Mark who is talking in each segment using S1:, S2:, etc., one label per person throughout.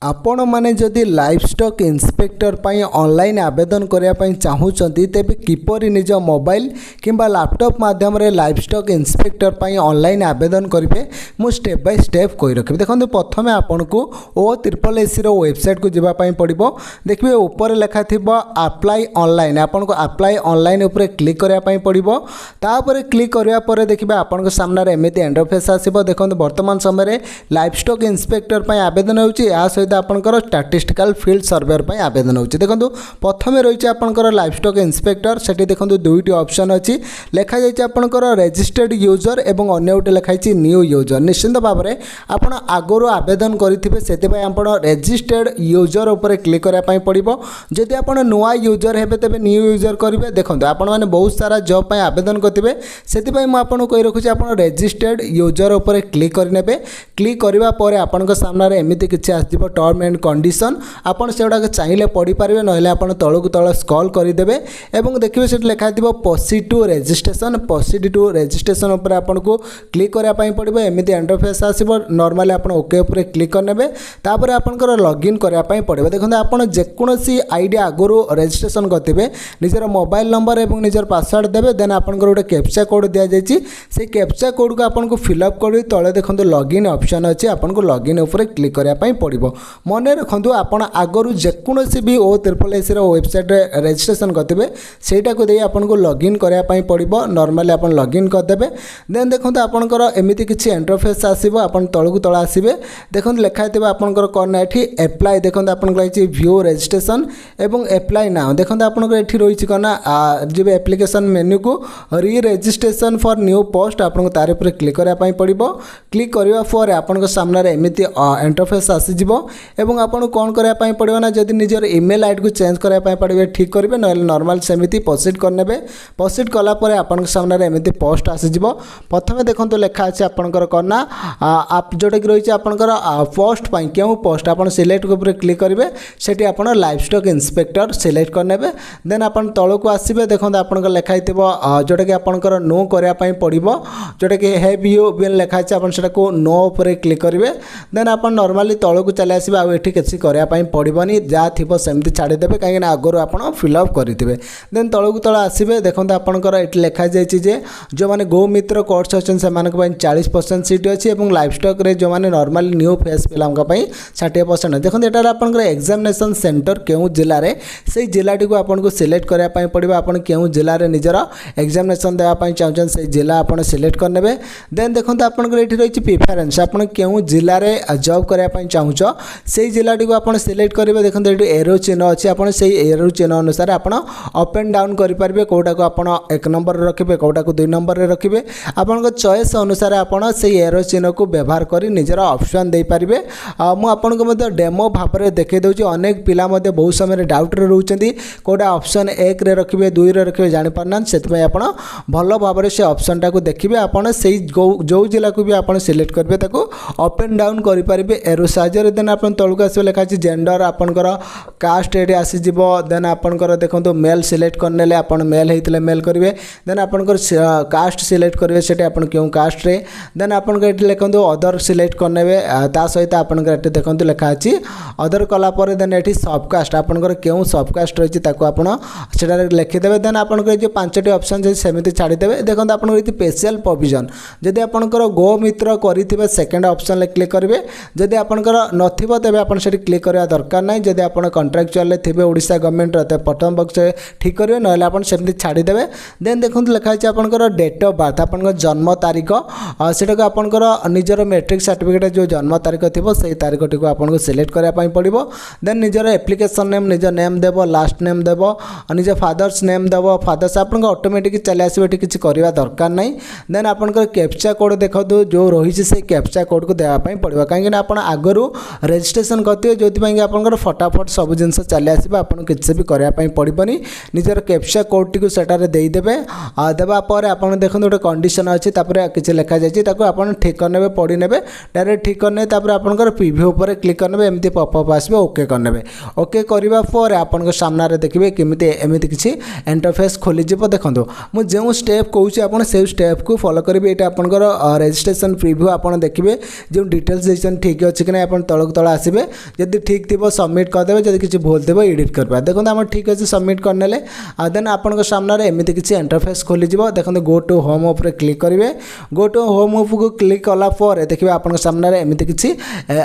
S1: आपण माने जदि लाइवस्टॉक इंस्पेक्टर पाई ऑनलाइन आवेदन करिया पाई चाहूचंती तेबे किपरि निज मोबाइल किंबा लैपटॉप माध्यम रे लाइवस्टॉक इंस्पेक्टर पाई ऑनलाइन आवेदन करिवे मु स्टेप बाय स्टेप कहि रखिबे। देखंतु प्रथमे आपन को OSSSC रो वेबसाइट को जिबा पाई पड़िबो। देखिबे ऊपर लिखा थिबो अप्लाई ऑनलाइन, आपन को अप्लाई ऑनलाइन ऊपर क्लिक करिया पाई पड़िबो। तापर क्लिक करिया परे देखिबे आपन को सामने रे एमिति इंटरफेस आसीबो। देखंतु वर्तमान समय रे लाइवस्टॉक इंस्पेक्टर पाई आवेदन होउची, या सहित आपनकर स्टैटिस्टिकल फील्ड सर्वेयर पाई आवेदन होउची। देखंतु प्रथमे रहिची आपनकर लाइवस्टॉक इंस्पेक्टर, सेठी देखंतु दुईटी ऑप्शन अछि। लेखा जायछि आपनकर रजिस्टर्ड यूजर एवं अन्य उटे लेखाइछि न्यू यूजर। निश्चित भाव में आपण आगरो आवेदन करिथिबे सेति आपण रजिस्टर्ड यूजर ऊपर क्लिक करिया पाई पड़िबो। जदि आपण नुवा यूजर हेबे तबे न्यू यूजर करिवे। देखंतु आपण माने बहुत सारा जॉब पाई आवेदन करथिबे, सेति पई म आपण कहि रखुछि आपण रजिस्टर्ड यूजर ऊपर क्लिक करनेबे। क्लिक करिवा परे आपनका सामने रे एमिति किछि आसीबो टर्म एंड कंडीशन। आपण सेडा चाहिले पढि पारिबे, नहले आपण तळकु तळ स्क्रॉल करि देबे एवं देखिबे सेट लेखा दिबो proceed to registration. Proceed to registration ऊपर आपण को क्लिक करिया पाई पड़िबो। एमिति इंटरफेस आसीबो। नॉर्मली आपण ओके ऊपर क्लिक करनेबे, तापर आपनकर लॉगिन करिया पाई पड़िबो। देखंतु आपण जेकोनोसी आईडी आगरो रजिस्ट्रेशन करथिबे निजर मोबाइल नंबर एवं निजर पासवर्ड देबे। देन आपनकर गोटे कैप्चा कोड दिया जायछि, से कैप्चा कोड को आपण को फिल अप करि तळे देखंतु लॉगिन ऑप्शन अछि। आपण को लॉगिन ऊपर क्लिक करिया पाई पड़िबो। मने रखंतु आपण आगरु जेकोनोसी भी OSSSC रो वेबसाइट रे रजिस्ट्रेशन करथिबे सेटा को देई आपण को लॉगिन करिया पाई पड़िबो। नॉर्मली आपण लॉगिन कर देबे। देन देखंतु आपनकर एमिति किछि इंटरफेस आसीबो। आपण तळकु तळ आसीबे। देखंतु लेखा हेतिबा आपनकर कोन एठी अप्लाई। देखंतु आपनकर लाइछि व्यू रजिस्ट्रेशन एवं अप्लाई नाउ। देखंतु आपनकर एठी रहिछि कोना जिबे एप्लीकेशन मेन्यू को री रजिस्ट्रेशन फॉर न्यू पोस्ट आपण को तारे ऊपर क्लिक करिया पाई पड़िबो। क्लिक करिवा पर आपनकर सामने रे एमिति इंटरफेस आसी जिवो एवं आपण कोन करिया पाई पड़िबो ना, जदि निजर ईमेल आईडी को चेंज करिया पाई पड़िबे ठीक करिवे, न नॉर्मल सेमिति प्रोसीड करनेबे। प्रोसीड कला परे आपन सामने रे एमिति पोस्ट आसी जिवो। प्रथमे देखंतु लेखा अछि आपनकर कोना आप जोटा कि रहिछि आपनकर पोस्ट पाई केउ पोस्ट आपण सिलेक्ट ऊपर क्लिक करिवे। सेठी आपण लाइवस्टॉक इंस्पेक्टर सिलेक्ट करनेबे। देन आपण तळको आसीबे। देखंतु आपनकर लेखा हितिबो जोटा कि आपनकर नो करिया पाई पड़िबो, जोटा कि हैव यू बीन लेखा अछि। आपण सेटा को नो ऊपर क्लिक करिवे। देन आपण नॉर्मली तळको चले आसीबे। आ एठी किछि करिया पाई पड़िबोनी, जा थिबो सेमति छाडी देबे, काहे ना आगरो आपण फिल अप करिथिबे। देन तळको तळ आसीबे। देखंतु आपनकर एठी लेखा जायछि जे जो माने गो मित्र कोर्स अछन से मानक पई 40% सीट अछि एवं लाइवस्टॉक रे जो माने नॉर्मली न्यू फेस पिलांक पई 60%। देखंतु एटा आपनकर एग्जामिनेशन सेंटर केउ जिल्ला रे, सेई जिल्लाटी को आपन को सिलेक्ट करिया पाई पड़िबो। आपन केउ जिल्ला रे निजर एग्जामिनेशन देवा पाई चाहछन सेई जिल्ला आपन सिलेक्ट करनेबे। देन देखंतु आपनकर एठी रहिछि प्रेफरेंस। आपन केउ जिल्ला रे जॉब करिया पाई चाहछो सेई जिल्लाटी को आपन सिलेक्ट करिवे। देखंतु एठी एरो चिन्ह अछि, आपन सेई एरो चिन्ह अनुसार आपन अप एंड डाउन करि पारबे। कोटा को आपन 1 नंबर रे रखिबे, कोटा को 2 नंबर रे रखिबे। आपन को चॉइस अनुसार आपन सेई एरो चिन्ह को व्यवहार करि निजर ऑप्शन देई पारिबे। मु आपन को मते डेमो भाबरे देखै दउछि। अनेक पिला मते बहुत समय रे डाउट रे रहउचंती, कोटा ऑप्शन 1 रे रखिबे 2 रे रखिबे जानि पारनान। सेति पय आपन भलो भाबरे से ऑप्शन टा को देखिबे। आपन सेई जो जिला को भी आपन सिलेक्ट करबे ताको अप एंड डाउन करि पारिबे एरो साहाय्य। देन आपन तळको आसे लेखा अछि जेंडर, आपनकर कास्ट एडी आसी जिवो। देन आपनकर देखंतु मेल सिलेक्ट करनेले आपन मेल हेतिले मेल करिवे। देन आपनकर कास्ट सिलेक्ट करिवे, सेटे आपन केउ कास्ट रे। देन आपनकर एठी लेखंतु अदर सिलेक्ट करनेबे। ता सहित आपनकर एठी देखंतु लेखा अछि अदर कला परे। देन एठी सब कास्ट आपनकर केउ सब कास्ट रहिछि ताको आपन सेटा लिखि देबे। देन आपनकर जे 5टी ऑप्शन जे सेमिति छाडी देबे। देखंतु आपनकर एठी स्पेशल प्रोविजन, जदि आपनकर गो मित्र करिथिबे सेकंड ऑप्शन ले क्लिक करिवे। जदि आपनकर नथिबो तबे आपन सेठी क्लिक करिया दरकार नै। जदि आपन कॉन्ट्रैक्चुअल ले थिबे ओडिसा गवर्नमेंट रे प्रथम बॉक्स ठीक करिवे, नहले आपन सेमिति छाडी देबे। देन देखंतु लेखा अछि आपनकर डेट ऑफ बर्थ, आपनकर जन्म तारीख सेटा को आपनकर निजर मैट्रिक सर्टिफिकेट जो जन्म तारीख थिबो सेई तारीखटी को आपन को सिलेक्ट करिया पाई पड़िबो। देन निजर एप्लीकेशन नेम निजर नेम देबो, लास्ट नेम देबो, निजर फादर्स नेम देबो। फादर्स आपन ऑटोमेटिक चले आसीबे, एठी किछि करिवा दरकार नै। देन आपनकर कैप्चा कोड देखदु जो रहिछि से कैप्चा कोड को देवा पाई पड़िबो, काहे कि आपन आगरु रजिस्ट्रेशन करथिबे जोथि पई आपनकर फटाफट सब जिंस चले आसीबे। आपन किछि भी करिया पाई पड़िबोनी। निजर कैप्चा कोड टी को सेटा रे देई देबे। देबा पर आपन देखंतु गोटे कंडीशन अछि, तापर किछि लेखा जायछि ताको आपन ठीक करनेबे, पढि नेबे। डायरेक्ट ठीक करने तापर आपनकर प्रीव्यू ऊपर क्लिक करनेबे। एमिति पॉपअप आसीबे, ओके करनेबे। ओके करिवा पर आपन को सामना रे देखिबे केमिति एमिति किछि इंटरफेस खोली जिवो। देखंतु मु जेउ स्टेप कहूछि आपन से स्टेप को फॉलो करिवे। एटा आपनकर रजिस्ट्रेशन प्रीव्यू आपन देखिबे, जो डिटेल्स देछन ठीक अछि कि नै। आपन तळक तळ आसबे जदि ठीक थी सबमिट करदे जदि किसी भूल थी एडिट कर देखो आम ठीक अच्छे सबमिट करने देन आपण सामने एमती किसी इंटरफेस खोली देखो गो टू होम उपर क्लिक करेंगे गो टू होम उप को क्लिक कलापर देखिए आपण सामने एमती किसी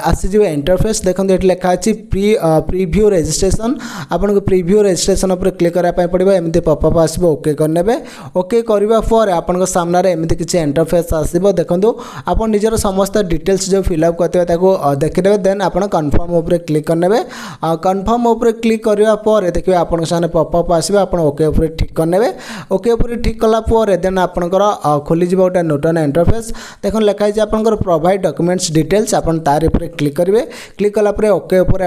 S1: आसीज इंटरफेस देखो ये लिखा अच्छी प्रीव्यू रजिस्ट्रेशन आपन को प्रीव्यू रजिस्ट्रेशन उपर क्लिक कराया पड़ो एमती पॉपअप आसो ओके करने ओके करने पर आपन सामने एमती किसी इंटरफेस आसो देखो आप निजर समस्त डिटेल्स जो फिलअप करते देखिए देन आप कन्फर्म उपर क्लिक करने कन्फर्म उपर क्लिक करने पर देखिए आपन सामने पॉपअप आसो आप ओके उपर ठीक करने ओके उपर ठीक कलापर देन आपंकर खोली गोटे नूतन इंटरफेस देखो लिखाई आपंकर प्रोवाइड डॉक्यूमेंट्स डिटेल्स आपन तार उपर क्लिक करेंगे क्लिक कलापर ओके उपर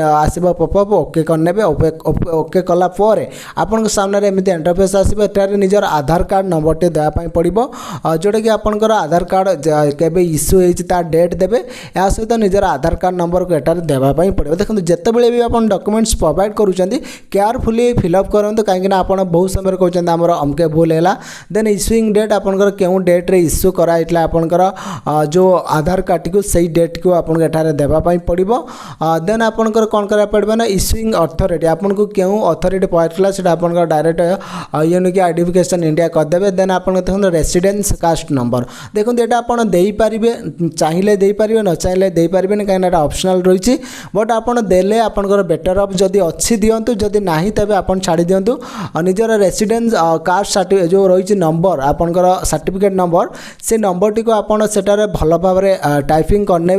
S1: आसो पॉपअप ओके करने ओके कलापर आपन सामने एमती इंटरफेस आसो एटार निजर आधार कार्ड नंबर देवाई पड़ो जोटा कि आपंकर आधार कार्ड केबे इश्यू होता डेट देवे या सहित निजर आधार कार्ड नंबर को एटार देवाई पड़ो देखो जितेबाला भी आप डॉक्यूमेंट्स प्रोवाइड करुँच केयरफुली फिलअप करूँ कहीं आप बहुत समय कहते आमर अमके भूल है देन इश्यूइंग डेट आपंकर क्यों डेट रे इश्यू कराइला आपंकर जो आधार कार्ड को सही डेट को आपन एठारे देवाई पड़ो देन आपंकर कौन करा पड़े ना इश्यूइंग अथॉरिटी आपन को क्यों अथॉरिटी पड़ता है आपंकर डायरेक्ट यूनिक आइडेंटिफिकेशन इंडिया करदे देन आप देखो रेसिडेंस कास्ट नंबर देखो यहाँ आप चाहिए देपारे न चाहिए देपारे कहीं ऑप्शनल रही बट आपड़ देले आपंकर बेटर अफ जदि अच्छी दिंतु जदि ना तेज आप छाड़ी दिंतु निजर रेसिडेंस कास्ट जो रही नंबर आपंकर सर्टिफिकेट नंबर से नंबर टी आपड़ से भल भाव टाइपिंग करने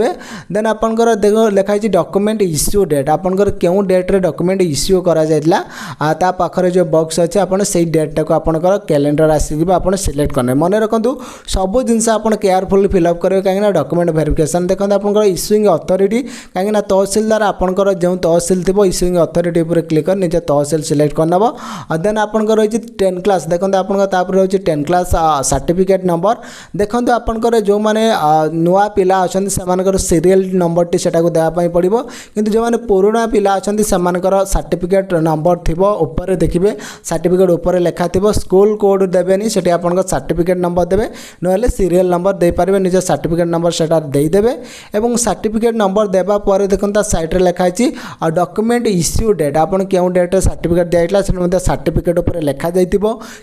S1: देन आपंकर देखो लिखाई डॉक्यूमेंट इश्यू डेट आपंकर क्यों डेट रे डॉक्यूमेंट इश्यू करा जाइला ता पाखरे जो बॉक्स अच्छे आपन से डेटा को आपंकर कैलेंडर आसीब आप सिलेक्ट करने मन रखु सब जिनस आप केयरफुल फिलअप करेंगे कहीं डॉक्यूमेंट वेरिफिकेशन देखते आपंकर इश्यूइंग अथॉरिटी कहीं तहसीलदार आपंकर जो तहसील थी इश्यूइंग अथॉरिटी उपर क्लिक कर निज तहसील सिलेक्ट करनब देन आपंकर रही 10 क्लास देखते आप रही 10 क्लास सर्टिफिकेट नंबर देखते आपंकर जो मैंने नुआ पिला अच्छा से सीरियल नंबर टी से देवाई पड़ो किंतु जो मैंने पुराना पिला अच्छा सर्टिफिकेट नंबर थी ऊपर देखिए सर्टिफिकेट ऊपर लिखा थी स्कूल कोड देवेनि से सर्टिफिकेट नंबर देवे ना सीरियल नंबर दे पारे निज सर्टिफिकेट नंबर से देदेवे और सर्टिफिकेट नंबर देवा पर देखो साइड लिखाई डॉक्यूमेंट इश्यू डेट आप क्यों डेट सर्टिफिकेट दिया से सर्टिफिकेट उपर लिखा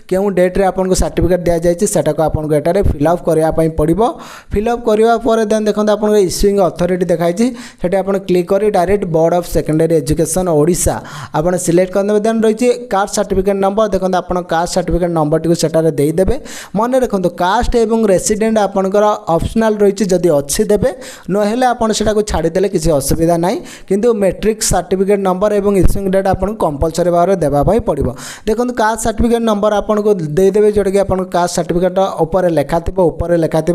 S1: क्यों डेट रे आपको सर्टिफिकेट दि जाटा को आपको एटारे फिलअप करने पड़ो फिलअप करने देन देखो आप इश्यूइंग अथॉरिटी देखाई से आप क्लिक कर direct board of secondary education Odisha आप सिलेक्ट करदे देन रही कास्ट सर्टिफिकेट नंबर देखो आप कास्ट सर्टिफिकेट नंबर टी सेटारे देदेवे मन रखु कास्ट एवं रेसिडेंट आपंकर ऑप्शनल रही जदि अच्छी देवे ना आप छाड़ीदे किसी असुविधा ना किंतु मैट्रिक सर्टिफिकेट नंबर एवं इश्यूइंग डेट आपको कंपलसरी भाव में देवाई पड़ो देखो कास्ट सर्टिफिकेट नंबर आपको देदेवे जोटा कि आप कास्ट सर्टिफिकेट ऊपर लिखा थी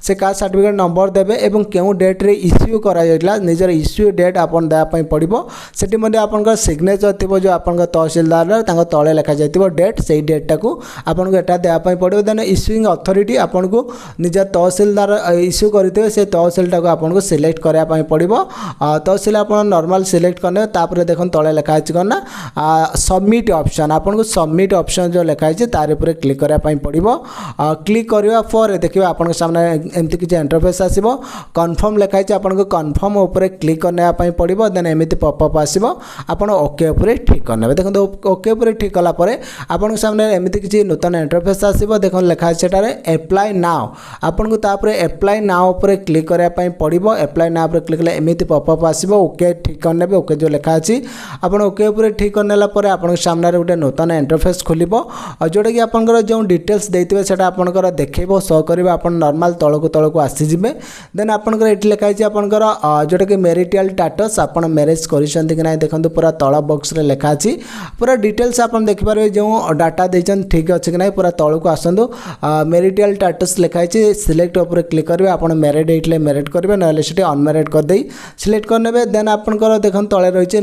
S1: से कास्ट सर्टिफिकेट नंबर देवे और क्यों डेट रे इश्यू करा निजर इश्यू डेट आप देवाई पड़ो से आपंकर सिग्नेचर थी जो आप तहसीलदार तले लिखा जाए डेट से डेटा को आपको एटा देवाई पड़ो देन इश्यूइंग अथॉरिटी आपन को निज तहसीलदार इश्यू करते से तहसीलटा को आपको सिलेक्ट करने पड़ो तहसील आप नॉर्मल सिलेक्ट करने तापर देखो तले लिखाई करना सबमिट ऑप्शन आपको सबमिट ऑप्शन जो लिखाई तार पर क्लिक करने पड़ो क्लिक करने पर देखिए आप सामने एमती किसी इंटरफेस आसो कन्फर्म लिखाई आपको कन्फर्म उपर क्लिक करने पड़ो देन एमती पॉपअप आसो आप ओके उपर ठीक करने देखो ओके उपर ठीक कलापर आपन सामने एमती किसी नूतन इंटरफेस आसो देखो लिखाई सेटारे एप्लाई नाउ आपन को तापर एप्लाई नाउ उपर क्लिक करने पड़ो एप्लाई नाउ उपर क्लिक एमती पॉपअप आसो ओके ठीक करने ओके जो लिखा अच्छी आप ओके उपर ठीक करने आप सामने गोटे नूतन इंटरफेस खोल जोटा कि आपंकर जो डिटेल्स देते से आपंकर देखेब शो कर आप नॉर्मल तलक आसीजे देन आपंकर ये लिखाई आपंकर जोटा कि मैरिटल स्टेटस आप मैरेज करिसेंती कि ना देखो पूरा तल बॉक्स रे लिखा अच्छी पूरा डिटेल्स आप देखिपारे जो डाटा देचन ठीक अच्छे कि ना पूरा तलक आसतु मैरिटल स्टेटस लिखाई सिलेक्ट उपर क्लिक करेंगे आप मैरिड होते मैरिड करेंगे ना अनमैरिड करदे सिलेक्ट करने देन आपंकर देखो तले रही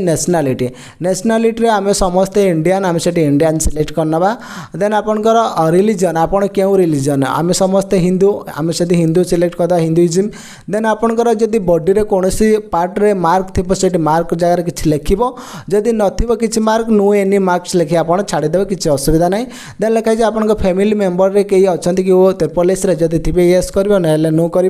S1: नेशनालीटी आम समस्ते इंडियन आम से इंडियन सिलेक्ट करना देन आपंकर रिलीजन आप क्यों रिलीजन आम समस्ते हिंदू आम से हिंदू सिलेक्ट करदा हिंदुइज्म देन आपंकर जदि बॉडी रे कौन पार्ट रे मार्क थी से मार्क जगह किसी लिखो जदि नथिबो किसी मार्क नो एनी मार्क्स लिखी आप छाड़ीदेवे किसी असुविधा ना देन लिखाई आप फैमिली मेंबर रे कई अच्छा कि पुलिस रे जदि थे येस कर नो कर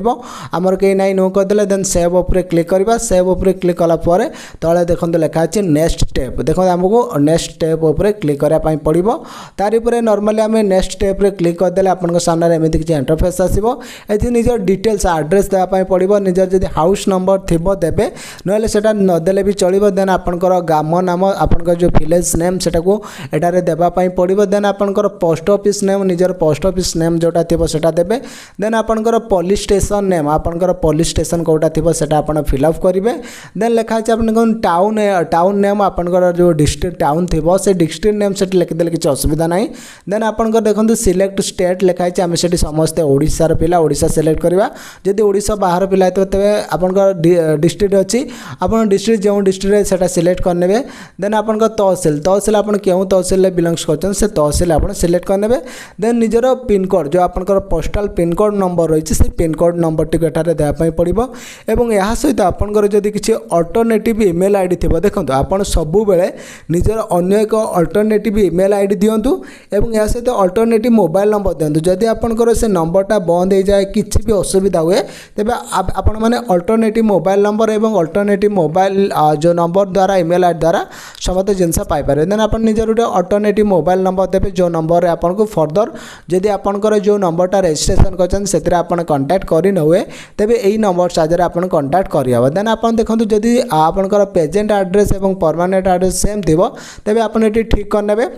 S1: आमर कहीं ना नो करदे देन सेव उपर क्लिक क्लिक करवा सेव उपर क्लिक कला परे तले देखंतु लिखा अछि नेक्स्ट स्टेप देखो हमको नेक्स्ट स्टेप उपर क्लिक करा पई पड़िबो तारि परे नॉर्मली हम नेक्स्ट स्टेप रे क्लिक कर देले आपन सामने एमिति कि इंटरफेस आसीबो एथि निजर डिटेल्स एड्रेस देबा पई पड़िबो निजर जदि हाउस नंबर थिबो देबे नले सेटा न देले भी चलिबो देन आपनकर गाम नाम आपनकर जो विलेज नेम सेटा को एटारे देबा पई पड़िबो देन आपनकर पोस्ट ऑफिस नेम निजर पोस्ट ऑफिस नेम जोटा थिबो सेटा देबे देन आपनकर पुलिस स्टेशन नेम आपनकर पुलिस स्टेशन कोटा थिबो सेटा आपन फिल अप करिवे देन लिखा अछि आपन टाउन नेम आपनकर जो डिस्ट्रिक्ट टाउन थिबो से डिस्ट्रिक्ट नेम सेट लिखि देले किछ असुविधा नाही देन आपनकर देखंतु सिलेक्ट स्टेट लिखा अछि हम सेठी समस्त ओडिसा र पिला ओडिसा सिलेक्ट करबा जदि ओडिसा बाहर पिला तो तबे आपनकर डिस्ट्रिक्ट अछि आपन डिस्ट्रिक्ट जो डिस्ट्रिक्ट रे सेटा सिलेक्ट करनेबे देन आपनकर तहसील आपन केउ तहसील ले बिलोंग्स करछन से तहसील आपन सिलेक्ट करनेबे देन निजर पिन कोड जो आपनकर पोस्टल पिन कोड नंबर रहिछि से पिन कोड नंबर टिक एटारे देबा पई पड़िबो एवं यहा सहित आपनकर जदि किछि अल्टरनेटिव ईमेल आईडी थिबो देखंतु आपन सबु बेले निजर अन्य एक अल्टरनेटिव ईमेल आईडी दियंतु एवं यहा सहित अल्टरनेटिव मोबाइल नंबर दियंतु जदि आपनकर से नंबरटा बंद हो जाए किछि भी असुविधा हुए तेबे आपण माने अल्टरनेटिव मोबाइल नंबर एवं अल्टरनेटिव मोबाइल जो नंबर द्वारा ईमेल आईडी द्वारा समस्त जिनस पाई पारे देन आपण निजर उटे अल्टरनेटिव मोबाइल नंबर देबे जो नंबर आपन को फर्दर जदि आपनकर जो नंबरटा रजिस्ट्रेशन करछन सेतरे आपण कांटेक्ट करि न हुए तेबे एई नंबर साजरे आपण कांटेक्ट करियाबो देन आपण देखंतु जदि आपनकर प्रेजेंट एड्रेस एवं परमानेंट एड्रेस सेम थिबो तेबे आपण एटी ठीक कर नेबे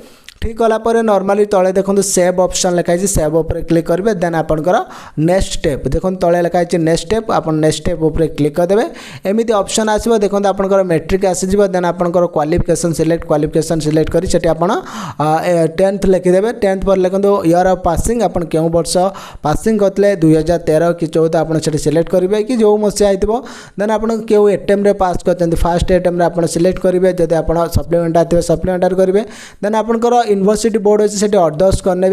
S1: ठीक कला पर नॉर्मली तले देखो सेव ऑप्शन लिखाई सेव उपर क्लिक करेंगे देन आपनकर नेक्स्ट स्टेप देखो तले लिखाई नेक्स्ट स्टेप आप नेक्स्ट स्टेप उपर क्लिक करदे एमती ऑप्शन आसो देखो आपनकर मैट्रिक आसीज देन आपनकर क्वालिफिकेशन सिलेक्ट करी सेठी आपण 10th लिखिदेवे 10th पर लिखो ईयर ऑफ पासिंग आपन केउ वर्ष पासिंग करतले 2013 कि 14 आपन सेठी सिलेक्ट करिवे कि जो मसिया आइतबो देन आपन केउ एटेम रे पास करचंदी फर्स्ट एटेम रे आपन सिलेक्ट करिवे जदि आपन सप्लीमेंट आथिबे सप्लीमेंट करिवे देन आपनकर यूनिवर्सिटी बोर्ड अच्छे से अदर्स करने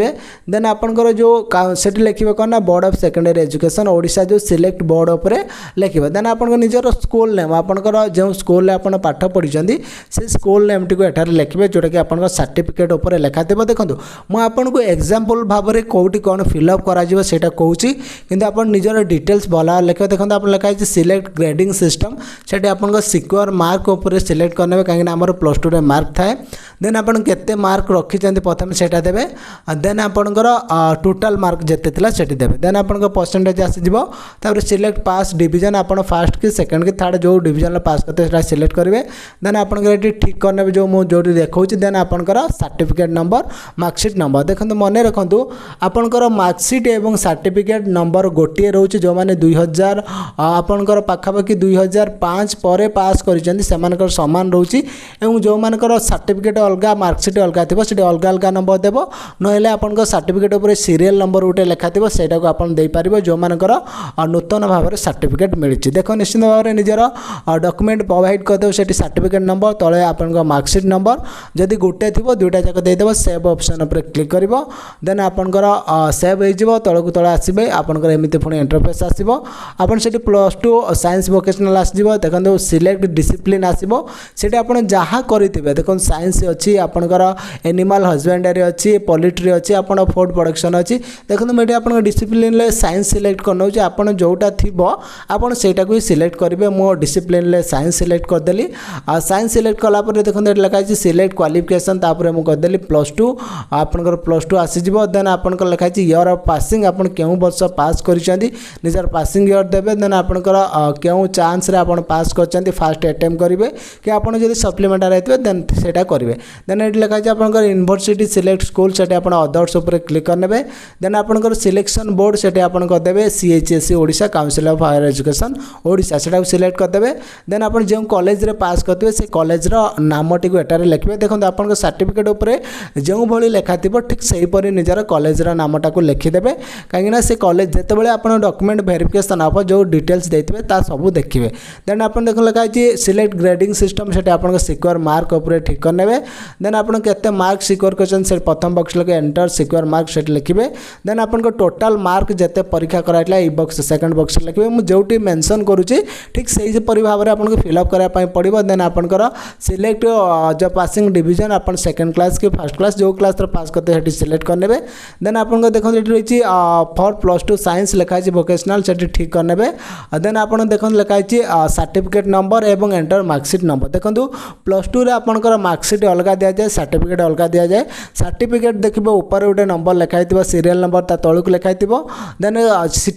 S1: देन आपनकर जो सेठी लिखे कौन ना board of secondary education Odisha जो सिलेक्ट बोर्ड उपर लिखे देन आपन निजर स्कूल नेम आपनकर जो स्कूल आपन पाठ पढ़ी से स्कूल नेम टी एठार लिखे जोटा कि आपन सर्टिफिकेट उपर लिखा थे देखो मुझे आपन को एग्जांपल भाव में कौटी कौन फिलअप करा कौची किंतु आपन निजर डिटेल्स भला लिखे देखो आप लिखाई सिलेक्ट ग्रेडिंग सिस्टम से आपन सिक्योर मार्क उपर सिलेक्ट करने कहीं आमर +2 मार्क थाए देन आपन केते मार्क रखिछन्ति प्रथम सेटा देबे देन आपनकर टोटल मार्क जेते थिला सेटी देबे देन आपनकर परसेंटेज आसी जिवो तापर सिलेक्ट पास डिवीजन आपन फर्स्ट की सेकंड की थर्ड जो डिवीजन पास करते सेटा सिलेक्ट करिवे देन आपनकर एटी ठीक करने जो मो जोटी देखौछि देन आपनकर सर्टिफिकेट नंबर मार्कशीट नंबर देखंतु मने रखंतु आपनकर मार्कशीट एवं सर्टिफिकेट नंबर गोटिए रहउछि जो माने 2000 आपनकर पाखापाखि 2005 परे पास करिसन्ति सेमानकर समान रहउछि एवं जो मानकर सर्टिफिकेट अलगा मार्कशीट अलगा थिबो सेटी अलगा अलगा नंबर देबो नहेले आपनकर सर्टिफिकेट ऊपर सीरियल नंबर उठे लिखा थिबो सेटा को आपन देई पारिबो जो मानकर नूतन भाव में सर्टिफिकेट मिलछि देखो निश्चित भाव में निजर डॉक्यूमेंट प्रोवाइड कर देबो सेटी सर्टिफिकेट नंबर तळे आपनकर मार्कशीट नंबर जदि गोटे थिबो दुटा जाक देई देबो सेव ऑप्शन ऊपर क्लिक करिवो देन आपनकर सेव होई जिवो तळकु तळ आसीबे आपनकर एमिति पुणी इंटरफेस आसीबो आपन सेटी +2 साइंस वोकेशनल आसीबो देखंदो सिलेक्ट डिसिप्लिन आसीबो सेटी आपन जहा करिथिबे देखो साइंस अछि आपनकर एनिमल हस्बेंडरी अच्छी पोल्ट्री अच्छी आप फूड प्रोडक्शन अच्छी देखो मैं आप डिसिप्लिन साइंस सिलेक्ट करना आप जोटा थी आपड़ से सिलेक्ट करेंगे मो डिसिप्लिन साइंस सिलेक्ट करदेली साइंस सिलेक्ट कलापर देखो लिखाई सिलेक्ट क्वालिफिकेशन तापर मुझे करदेली +2 आपनकर +2 आसीज देन आपनकर लिखाई ईयर ऑफ पासिंग आप केउ वर्ष पास करिसेंती निजर पासिंग ईयर देबे देन आपनकर केउ चांस रे आपन पास करचंती फर्स्ट अटेम्प्ट करिवे कि आपन जदि सप्लीमेंट रहथिबे देन सेटा करिवे देन एट लिखाई आपनकर यूनिवर्सिटी सिलेक्ट स्कूल से आप अदर्स उपर क्लिक करने देन आपनकर सिलेक्शन बोर्ड से आपन करदेवे CHSE Odisha council of higher education Odisha से सिलेक्ट करदेवे देन आप जो कॉलेज रे पास करते से कॉलेज नाम टी एटारे लिखे देखो आपन सर्टिफिकेट उपर जो भली लेखा थी ठीक से हीपरि निजर कॉलेज नामटा को लिखिदेवे कहीं से कॉलेज जितेबाला आप डॉक्यूमेंट वेरिफिकेशन आप जो डिटेल्स देते ता सब देखिए देन आप देख लिखाई सिलेक्ट ग्रेडिंग सिस्टम से आप सिक्योर मार्क उपर ठीक करने देन आपन केते मार्क सिक्योर करछन से प्रथम बॉक्स लगे एंटर सिक्योर मार्क सेट लिखिबे देन आपन टोटल मार्क जते परीक्षा कराइला ई बॉक्स सेकंड बॉक्स लिखिबे मु जोटी मेंशन करूची ठीक सही परि भाव रे आपन फिल अप करा पई पड़िबो देन आपन सिलेक्ट जो पासिंग डिवीजन आपन सेकंड क्लास के फर्स्ट क्लास जो क्लास रे पास करते हेटी सिलेक्ट करनेबे देन आपन देखन एटी रहिची फॉर +2 साइंस लिखाई वोकेशनल सेटी ठीक करनेबे देन आपन देखन लिखाई सर्टिफिकेट नंबर एवं एंटर मार्कशीट नंबर देखंतु +2 रे आपनकर मार्कशीट अलगा दिया जाए सर्टिफिकेट अलगा दिया जाए सर्टिफिकेट देखिबो ऊपर गोटे नंबर लिखाई सीरियल नंबर ता तळुक लिखाई देन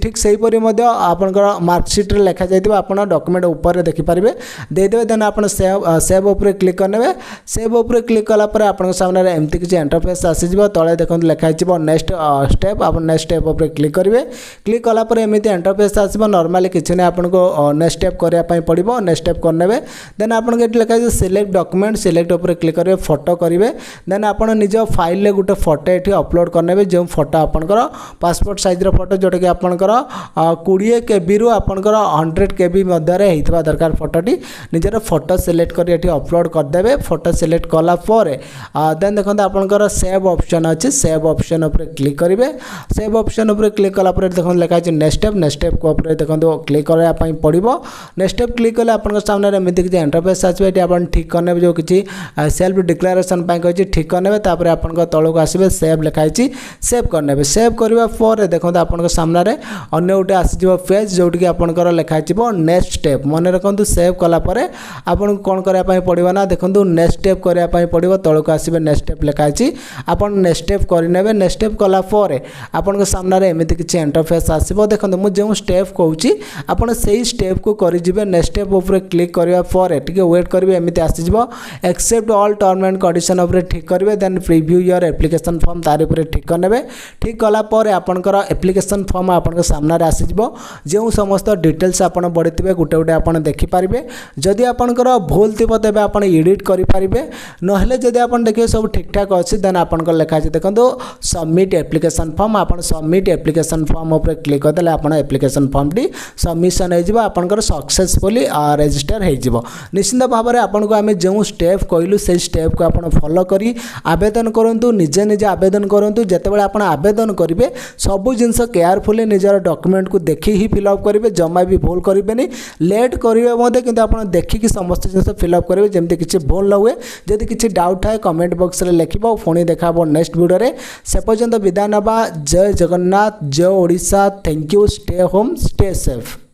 S1: ठीक सही परि मध्ये आपनकर मार्कशीट रे लिखा जाइतिबो आपन डॉक्यूमेंट ऊपर देखि परिबे दे देबे देन आपन सेव ऊपर क्लिक करनेबे सेव ऊपर क्लिक कला पर आपन सामने रे एम्ति किछि इंटरफेस आसी जिवो तळे देखंतु लिखाई छिबो नेक्स्ट स्टेप आपन नेक्स्ट स्टेप ऊपर क्लिक करिवे क्लिक कला पर एमिति इंटरफेस आसीबो नॉर्मली किछि नै आपन को नेक्स्ट स्टेप करिया पई पड़िबो नेक्स्ट स्टेप करनेबे देन आपन के लिखा छै सिलेक्ट डॉक्यूमेंट सिलेक्ट ऊपर क्लिक करिवे फोटो करिवे देन आपन निज फाइल ले गुटे फोटो एठी अपलोड करनेबे जो फोटो आपनकर पासपोर्ट साइज रो फोटो जोटा कि आपनकर 20 केबी रु आपनकर 100 केबी मध्ये रे हेइतबा दरकार फोटोटी निजर फोटो सिलेक्ट करी एठी अपलोड कर देबे फोटो सिलेक्ट कला परे देन देखंत आपनकर सेव ऑप्शन अछि सेव ऑप्शन ऊपर क्लिक करिवे सेव ऑप्शन ऊपर क्लिक कला परे देखंत लिखा छै नेक्स्ट स्टेप को ऊपर देखंत क्लिक करा पई पड़िबो नेक्स्ट स्टेप क्लिक कले आपन सामने रे एमिति कि इंटरफेस आछबे एठी आपन ठीक करने जो किछि सेल्फ डिक्लेरेशन पई कहछि ठीक करने तापर आपन को तळक आसीबे सेव लिखाइ छि सेव करने सेव करबा पर देखंत आपन सामने रे अन्य उटे आसी जिवो पेज जोट कि आपन कर लिखाइ छिबो नेक्स्ट स्टेप मन रखंतु सेव कला परे आपन कोन करा पई पड़िबो ना देखंतु नेक्स्ट स्टेप करिया पई पड़िबो तळक आसीबे नेक्स्ट स्टेप लिखाइ छि आपन नेक्स्ट स्टेप करि नेबे नेक्स्ट स्टेप कला परे आपन सामने रे एमिति किछि इंटरफेस आसीबो देखंतु मु जे स्टेप कहूची आपन सेही स्टेप को करि जिबे नेक्स्ट स्टेप ऊपर क्लिक करबा पर टिके वेट करबे एमिति आसी जिवो accept all term and condition ऊपर ठीक करबे then preview your application form तार ऊपर ठीक करनेबे ठीक कला पर आपनकर एप्लीकेशन फॉर्म आपन सामने रे आसी जिवो जे समस्त डिटेल्स आपन बढितबे गुटे गुटे आपन देखि पारिबे जदि आपनकर भूल थिबो तबे आपन एडिट करि पारिबे नहले जदि आपन देखियो सब ठीक ठाक अछि देन आपनकर लेखा छै देखंतु सबमिट एप्लीकेशन फॉर्म आपन सबमिट एप्लीकेशन फॉर्म ऊपर क्लिक करदेले आपन एप्लीकेशन फॉर्म टी सबमिशन हो जिवो आपनकर सक्सेसफुली रजिस्टर हो जिवो निश्चित भाव में आपन को आमे जो स्टेप कहलु से स्टेप को आपन फॉलो करी आवेदन करंतु निजे निजे आवेदन करंतु जेतेबेले आपन आवेदन करिवे सब जिंस केयरफुली निजर डॉक्यूमेंट को देखि ही फिल अप करिवे जम्मा भी भूल करिवेनी लेट करिवे मते किंतु आपन देखि कि समस्त जिंस फिल अप करिवे जेमति किछि भूल न हुए जदि किछि डाउट है कमेंट बॉक्स रे लिखिबो फोनी देखाबो नेक्स्ट वीडियो रे से पर्यंत विदाय नबा जय जगन्नाथ जय Odisha thank you stay home stay safe.